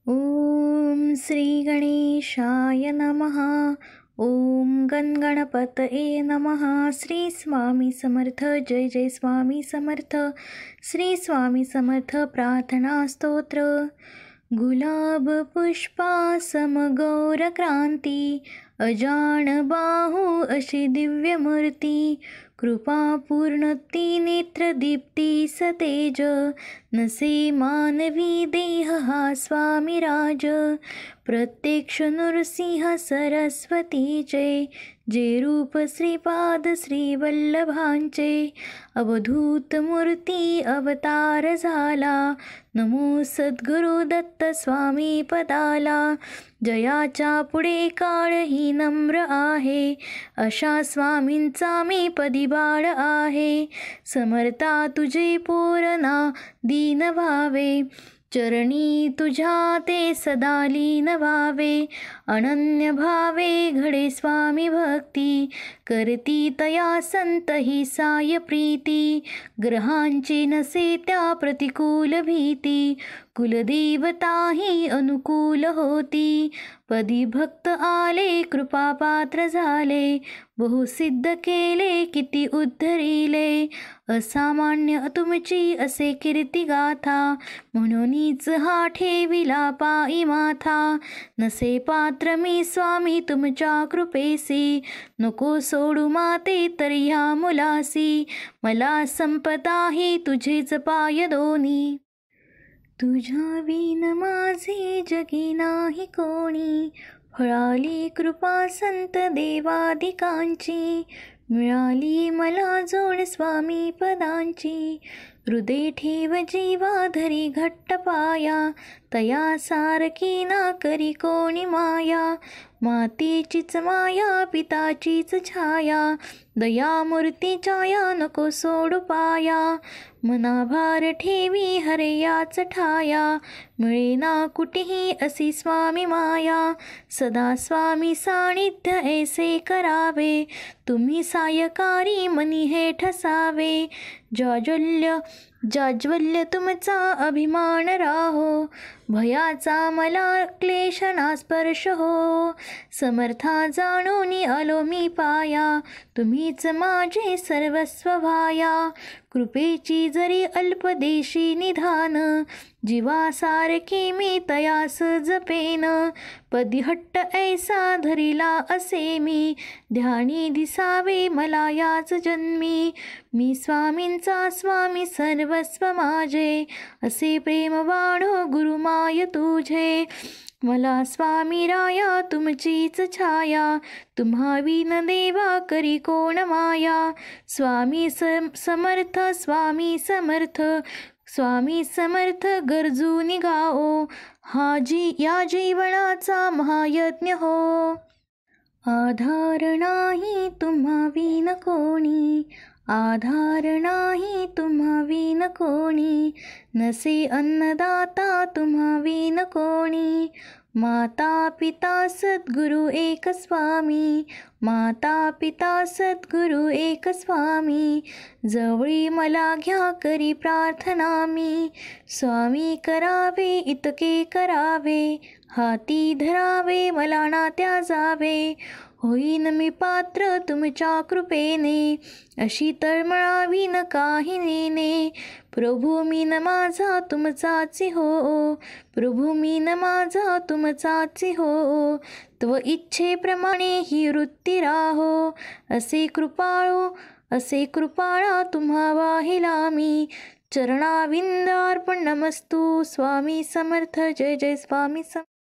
ओम श्री गणेशाय नमः. ओम गणगणपतये नमः. श्री स्वामी समर्थ. जय जय स्वामी समर्थ. श्री स्वामी समर्थ. प्रार्थना स्तोत्र. गुलाब पुष्पा समगौर क्रांती, अजान बाहू अशी दिव्य मूर्ती, कृपा पूर्णती नेत्र दीप्ती सतेज, नसे मानवी देह हा स्वामी राज, प्रत्यक्ष नृसिंह सरस्वतीचे, जे रूप श्रीपाद श्रीवल्लभांचे, अवधूत मूर्ती अवतार झाला, नमो सद्गुरु दत्त स्वामी पदाला, जयाच्या पुढे काळही नम्र आहे, अशा स्वामींचा मी पदी बाळ आहे, समर्था तुझे पूर्ण दीन व्हावे, चरणी तुझ्या ते सदा लीन व्हावे, अनन्य भावे घडे स्वामी भक्ती, करती तया संत ही साय प्रीती, ग्रहांची नसे त्या प्रतिकूल भीती, कुलदेवता ही अनुकूल होती, पदी भक्त आले कृपा पात्र झाले, बहुसिद्ध केले किती उद्धरिले, असामान्य तुमची असे कीर्ती गाथा, म्हणूनच हा ठेविला पायी माथा, नसे पात्र मी स्वामी तुमच्या कृपेसी, नको सोडू माते तर ह्या मुलासी, मला संपदा ही तुझेच पाय दोन्ही, तुझ्या विन माझे जगी नाही कोणी, फळाली कृपा संत देवादिकांची, मिळाली मला जोड स्वामी पदांची, हृदय ठेव जीवा धरी घट्ट पाया, तया सारखी ना करी कोणी माया, मातेचीच माया पिताचीच छाया, दयामूर्ती छाया नको सोडू पाया, मनाभार ठेवी हरे याच ठाया, मिळेना कुठेही असी स्वामी माया, सदा स्वामी सानिध्य ऐसे करावे, तुम्ही सायकारी मनी हे ठसावे, जाज्वल्य तुमचा अभिमान राहो, भयाचा मला क्लेश ना स्पर्श हो, समर्था जाणून आलो मी पाया, तुम्हीच माझे सर्वस्व व्हाया, कृपेची जरी अल्पदेशी निधान, जीवासारखे मी तयास जपेन, पदी हट्ट ऐसा धरिला असे मी, ध्यानी दिसावे मला याच जन्मी, मी स्वामींचा स्वामी सर्वस्व माझे, असे प्रेम वाढो गुरुमाय तुझे, मला स्वामी राया तुमचीच छाया, तुम्हा विन देवा करी कोण माया, स्वामी समर्थ स्वामी समर्थ स्वामी समर्थ गरजू निगाओ, या जीवनाचा महायज्ञ हो, आधार नाही तुम्हा विन कोणी, आधार नाही तुम्हा विन कोणी, नसे अन्नदाता तुम्हा विन कोणी, माता पिता सद्गुरु एक स्वामी, माता पिता सद्गुरु एक स्वामी, जवळी मला घ्या करी प्रार्थना मी, स्वामी करावे इतके करावे, हाती धरावे मला ना त्या जावे, होईन मी पात्र तुमच्या कृपेने, अशी तळमळावी न काही नेने, प्रभू मीन माझा तुमचाची हो, प्रभू मीन माझा तुमचाची हो, तव इच्छेप्रमाणे ही वृत्ती राहो, असे कृपाळा तुम्हा वाहिला मी, चरणाविंद अर्पण नमस्तु स्वामी समर्थ. जय जय स्वामी समर्थ.